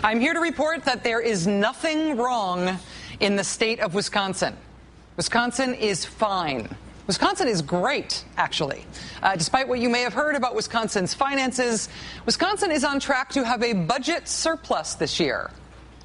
I'm here to report that there is nothing wrong in the state of Wisconsin. Wisconsin is fine. Wisconsin is great, actually. Despite what you may have heard about Wisconsin's finances, Wisconsin is on track to have a budget surplus this year.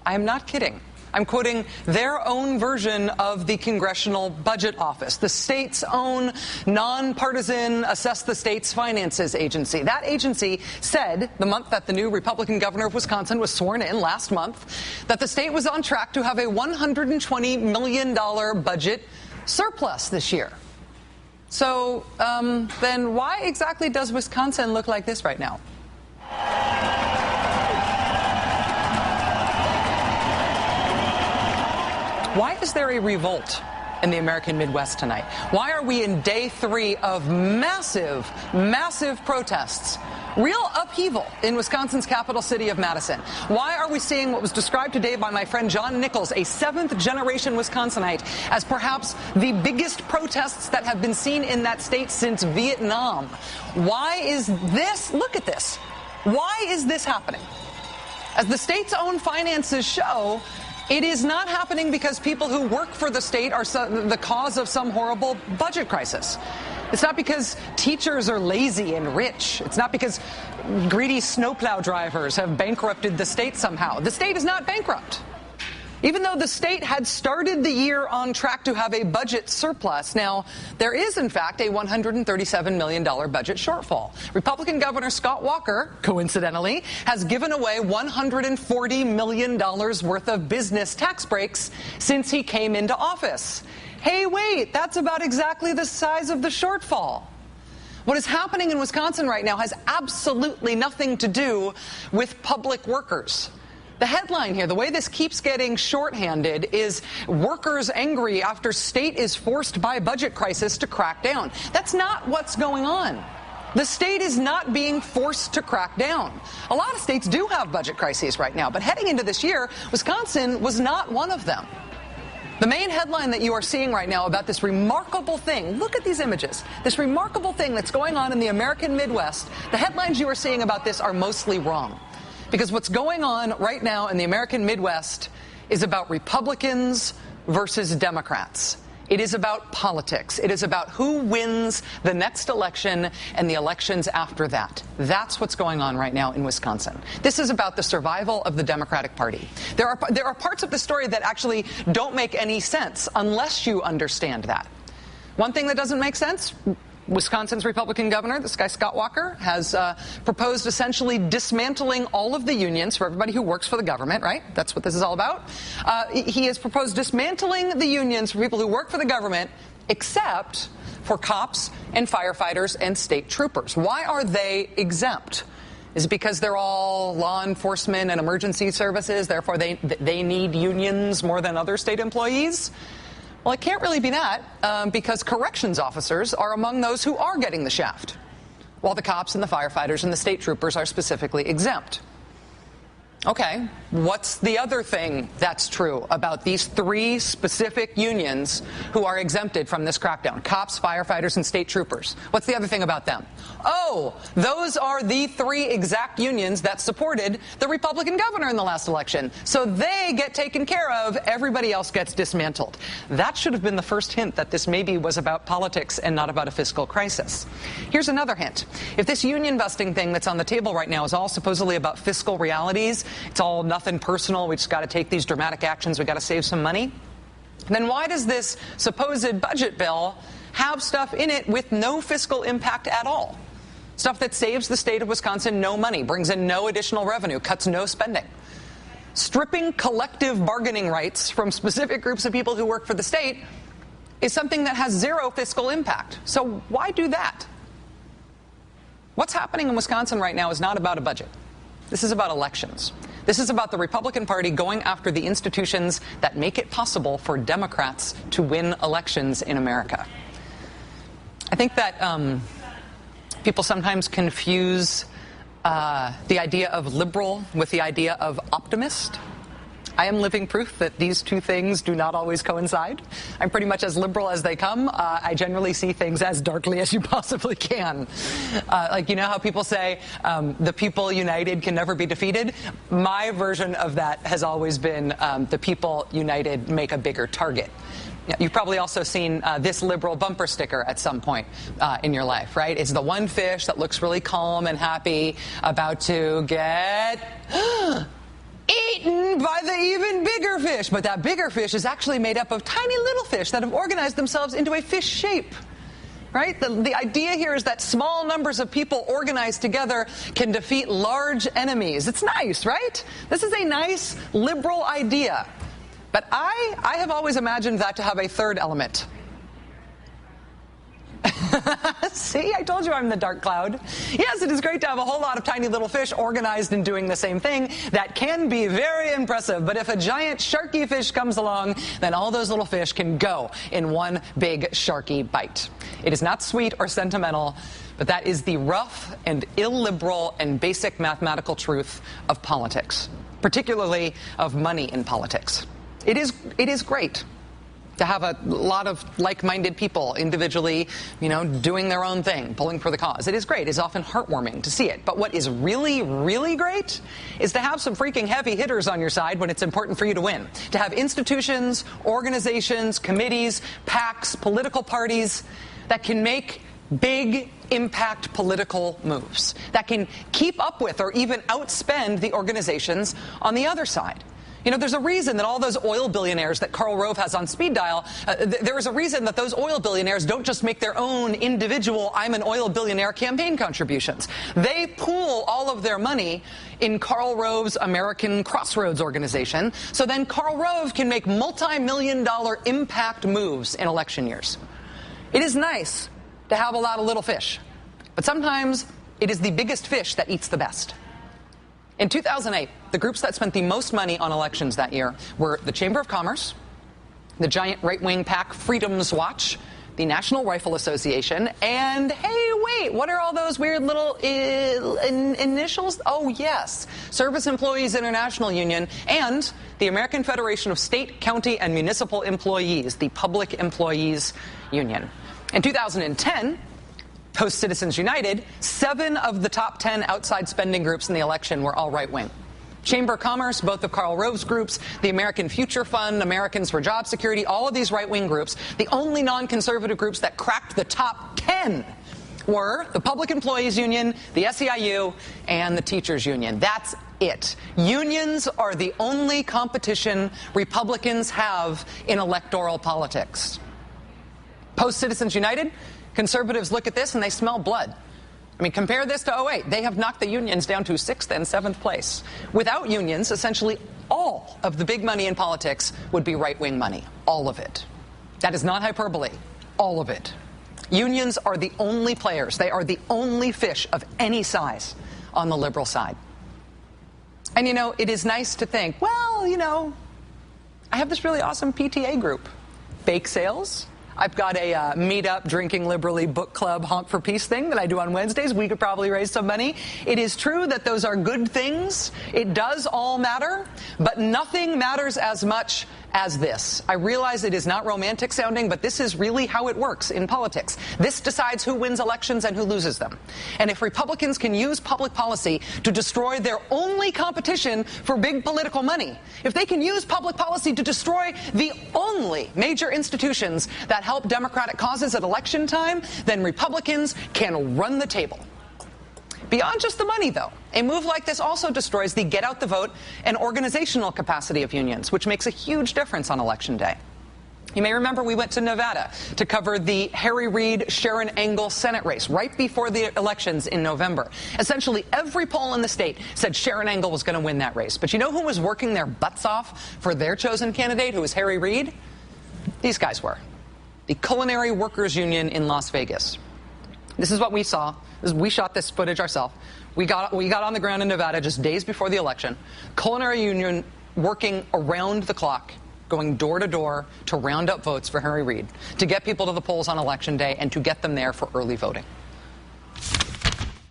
I am not kidding. I'm quoting their own version of the Congressional Budget Office, the state's own nonpartisan assess the state's finances agency. That agency said the month that the new Republican governor of Wisconsin was sworn in last month that the state was on track to have a $120 million budget surplus this year. So then why exactly does Wisconsin look like this right now? Why is there a revolt in the American Midwest tonight? Why are we in day 3 of massive, massive protests? Real upheaval in Wisconsin's capital city of Madison. Why are we seeing what was described today by my friend John Nichols, a 7th-generation Wisconsinite, as perhaps the biggest protests that have been seen in that state since Vietnam? Why is this? Look at this. Why is this happening? As the state's own finances show, it is not happening because people who work for the state are the cause of some horrible budget crisis. It's not because teachers are lazy and rich. It's not because greedy snowplow drivers have bankrupted the state somehow. The state is not bankrupt. Even though the state had started the year on track to have a budget surplus, now there is, in fact, a $137 million budget shortfall. Republican Governor Scott Walker, coincidentally, has given away $140 million worth of business tax breaks since he came into office. Hey, wait, that's about exactly the size of the shortfall. What is happening in Wisconsin right now has absolutely nothing to do with public workers. The headline here, the way this keeps getting shorthanded, is workers angry after state is forced by budget crisis to crack down. That's not what's going on. The state is not being forced to crack down. A lot of states do have budget crises right now, but heading into this year, Wisconsin was not one of them. The main headline that you are seeing right now about this remarkable thing, look at these images, this remarkable thing that's going on in the American Midwest, the headlines you are seeing about this are mostly wrong. Because what's going on right now in the American Midwest is about Republicans versus Democrats. It is about politics. It is about who wins the next election and the elections after that. That's what's going on right now in Wisconsin. This is about the survival of the Democratic Party. There are parts of the story that actually don't make any sense unless you understand that. One thing that doesn't make sense, Wisconsin's Republican governor, this guy Scott Walker, has proposed essentially dismantling all of the unions for everybody who works for the government, right? That's what this is all about. He has proposed dismantling the unions for people who work for the government, except for cops and firefighters and state troopers. Why are they exempt? Is it because they're all law enforcement and emergency services, therefore they need unions more than other state employees? Well, it can't really be that, because corrections officers are among those who are getting the shaft, while the cops and the firefighters and the state troopers are specifically exempt. Okay, what's the other thing that's true about these 3 specific unions who are exempted from this crackdown? Cops, firefighters, and state troopers. What's the other thing about them? Oh, those are the 3 exact unions that supported the Republican governor in the last election. So they get taken care of, everybody else gets dismantled. That should have been the first hint that this maybe was about politics and not about a fiscal crisis. Here's another hint. If this union busting thing that's on the table right now is all supposedly about fiscal realities, it's all nothing personal, we just got to take these dramatic actions, we got to save some money, then why does this supposed budget bill have stuff in it with no fiscal impact at all? Stuff that saves the state of Wisconsin no money, brings in no additional revenue, cuts no spending. Stripping collective bargaining rights from specific groups of people who work for the state is something that has 0 fiscal impact. So why do that? What's happening in Wisconsin right now is not about a budget. This is about elections. This is about the Republican Party going after the institutions that make it possible for Democrats to win elections in America. I think that people sometimes confuse the idea of liberal with the idea of optimist. I am living proof that these two things do not always coincide. I'm pretty much as liberal as they come. I generally see things as darkly as you possibly can. Like, you know how people say the people united can never be defeated? My version of that has always been the people united make a bigger target. You've probably also seen this liberal bumper sticker at some point in your life, right? It's the one fish that looks really calm and happy, about to get eaten by the even bigger fish. But that bigger fish is actually made up of tiny little fish that have organized themselves into a fish shape. Right? The idea here is that small numbers of people organized together can defeat large enemies. It's nice, right? This is a nice liberal idea. But I have always imagined that to have a third element. See, I told you I'm the dark cloud. Yes, it is great to have a whole lot of tiny little fish organized and doing the same thing. That can be very impressive. But if a giant sharky fish comes along, then all those little fish can go in one big sharky bite. It is not sweet or sentimental, but that is the rough and illiberal and basic mathematical truth of politics, particularly of money in politics. It is great to have a lot of like-minded people individually, doing their own thing, pulling for the cause. It is great. It's often heartwarming to see it. But what is really, really great is to have some freaking heavy hitters on your side when it's important for you to win. To have institutions, organizations, committees, PACs, political parties that can make big impact political moves, that can keep up with or even outspend the organizations on the other side. There's a reason that all those oil billionaires that Karl Rove has on speed dial, there is a reason that those oil billionaires don't just make their own individual I'm an oil billionaire campaign contributions. They pool all of their money in Karl Rove's American Crossroads organization, so then Karl Rove can make multi-million-dollar impact moves in election years. It is nice to have a lot of little fish, but sometimes it is the biggest fish that eats the best. In 2008, the groups that spent the most money on elections that year were the Chamber of Commerce, the giant right-wing PAC Freedom's Watch, the National Rifle Association, and, hey, wait, what are all those weird little initials? Oh, yes, Service Employees International Union, and the American Federation of State, County, and Municipal Employees, the Public Employees Union. In 2010, post Citizens United, 7 of the top 10 outside spending groups in the election were all right-wing. Chamber of Commerce, both of Karl Rove's groups, the American Future Fund, Americans for Job Security, all of these right-wing groups, the only non-conservative groups that cracked the top 10 were the Public Employees Union, the SEIU, and the Teachers Union. That's it. Unions are the only competition Republicans have in electoral politics. Post Citizens United, conservatives look at this and they smell blood. I mean, compare this to 08. They have knocked the unions down to 6th and 7th place. Without unions, essentially all of the big money in politics would be right-wing money. All of it. That is not hyperbole. All of it. Unions are the only players. They are the only fish of any size on the liberal side. And, it is nice to think, well, I have this really awesome PTA group. Bake sales. I've got a meet-up, drinking liberally, book club, honk for peace thing that I do on Wednesdays. We could probably raise some money. It is true that those are good things. It does all matter, but nothing matters as much as this. I realize it is not romantic sounding, but this is really how it works in politics. This decides who wins elections and who loses them. And if Republicans can use public policy to destroy their only competition for big political money, if they can use public policy to destroy the only major institutions that help Democratic causes at election time, then Republicans can run the table. Beyond just the money, though, a move like this also destroys the get out the vote and organizational capacity of unions, which makes a huge difference on Election Day. You may remember we went to Nevada to cover the Harry Reid-Sharon Engel Senate race right before the elections in November. Essentially, every poll in the state said Sharon Engel was going to win that race. But you know who was working their butts off for their chosen candidate, who was Harry Reid? These guys were. The Culinary Workers Union in Las Vegas. This is what we saw. We shot this footage ourselves. We got on the ground in Nevada just days before the election. Culinary Union working around the clock, going door to door to round up votes for Harry Reid, to get people to the polls on Election Day and to get them there for early voting.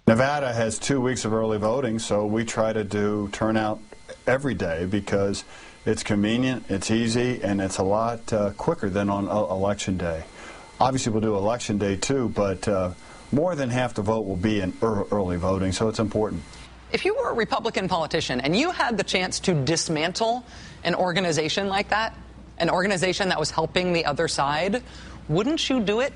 Nevada has 2 weeks of early voting, so we try to do turnout every day because it's convenient, it's easy, and it's a lot quicker than on Election Day. Obviously, we'll do Election Day too, but more than half the vote will be in early voting, so it's important. If you were a Republican politician and you had the chance to dismantle an organization like that, an organization that was helping the other side, wouldn't you do it?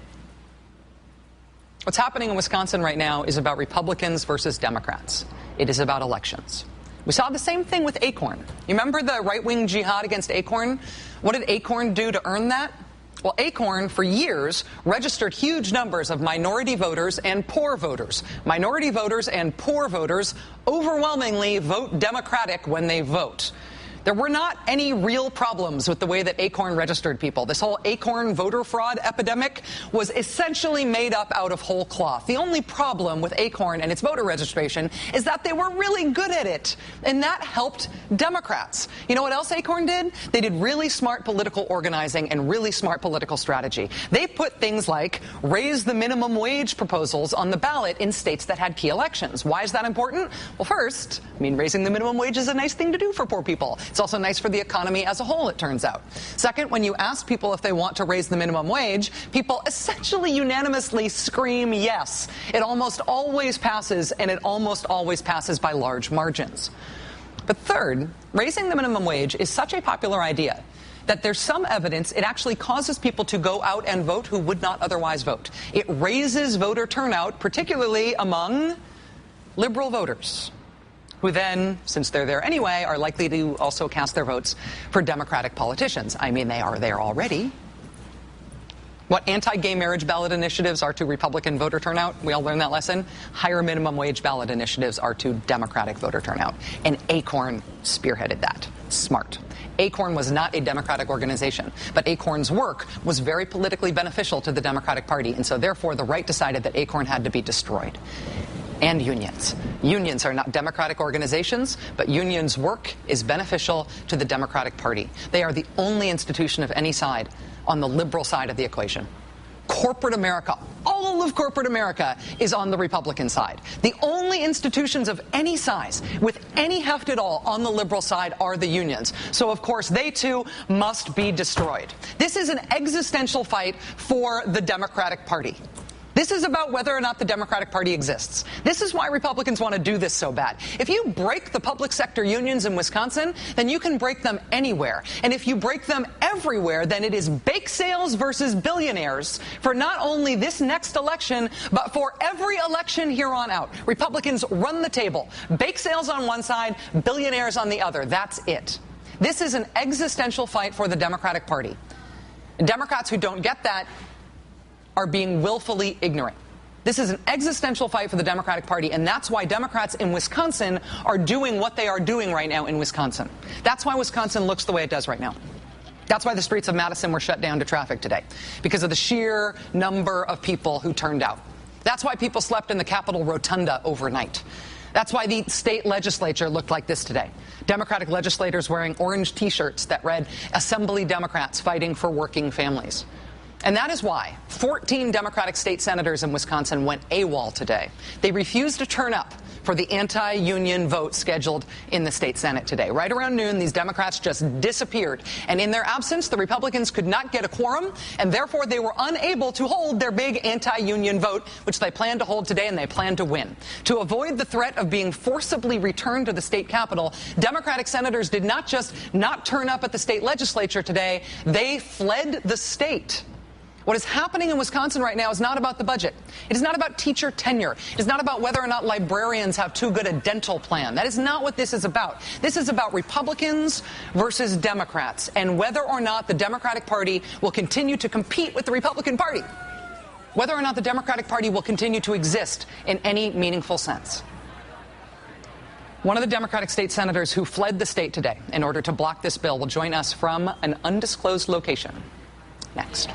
What's happening in Wisconsin right now is about Republicans versus Democrats. It is about elections. We saw the same thing with Acorn. You remember the right-wing jihad against Acorn? What did Acorn do to earn that? Well, Acorn, for years, registered huge numbers of minority voters and poor voters. Minority voters and poor voters overwhelmingly vote Democratic when they vote. There were not any real problems with the way that Acorn registered people. This whole Acorn voter fraud epidemic was essentially made up out of whole cloth. The only problem with Acorn and its voter registration is that they were really good at it, and that helped Democrats. You know what else Acorn did? They did really smart political organizing and really smart political strategy. They put things like raise the minimum wage proposals on the ballot in states that had key elections. Why is that important? Well, first, raising the minimum wage is a nice thing to do for poor people. It's also nice for the economy as a whole, it turns out. Second, when you ask people if they want to raise the minimum wage, people essentially unanimously scream yes. It almost always passes, and it almost always passes by large margins. But third, raising the minimum wage is such a popular idea that there's some evidence it actually causes people to go out and vote who would not otherwise vote. It raises voter turnout, particularly among liberal voters, who then, since they're there anyway, are likely to also cast their votes for Democratic politicians. They are there already. What anti-gay marriage ballot initiatives are to Republican voter turnout? We all learned that lesson. Higher minimum wage ballot initiatives are to Democratic voter turnout. And Acorn spearheaded that. Smart. Acorn was not a Democratic organization, but Acorn's work was very politically beneficial to the Democratic Party, and so therefore the right decided that Acorn had to be destroyed. And unions. Unions are not democratic organizations, but unions' work is beneficial to the Democratic Party. They are the only institution of any side on the liberal side of the equation. Corporate America, all of corporate America, is on the Republican side. The only institutions of any size, with any heft at all, on the liberal side are the unions. So, of course, they too must be destroyed. This is an existential fight for the Democratic Party. This is about whether or not the Democratic Party exists. This is why Republicans want to do this so bad. If you break the public sector unions in Wisconsin, then you can break them anywhere. And if you break them everywhere, then it is bake sales versus billionaires for not only this next election, but for every election here on out. Republicans run the table. Bake sales on one side, billionaires on the other. That's it. This is an existential fight for the Democratic Party. And Democrats who don't get that are being willfully ignorant. This is an existential fight for the Democratic Party, and that's why Democrats in Wisconsin are doing what they are doing right now in Wisconsin. That's why Wisconsin looks the way it does right now. That's why the streets of Madison were shut down to traffic today, because of the sheer number of people who turned out. That's why people slept in the Capitol Rotunda overnight. That's why the state legislature looked like this today. Democratic legislators wearing orange T-shirts that read "Assembly Democrats Fighting for Working Families." And that is why 14 Democratic state senators in Wisconsin went AWOL today. They refused to turn up for the anti-union vote scheduled in the state Senate today. Right around noon, these Democrats just disappeared. And in their absence, the Republicans could not get a quorum, and therefore they were unable to hold their big anti-union vote, which they plan to hold today and they plan to win. To avoid the threat of being forcibly returned to the state capitol, Democratic senators did not just not turn up at the state legislature today, they fled the state. What is happening in Wisconsin right now is not about the budget. It is not about teacher tenure. It is not about whether or not librarians have too good a dental plan. That is not what this is about. This is about Republicans versus Democrats and whether or not the Democratic Party will continue to compete with the Republican Party. Whether or not the Democratic Party will continue to exist in any meaningful sense. One of the Democratic state senators who fled the state today in order to block this bill will join us from an undisclosed location next.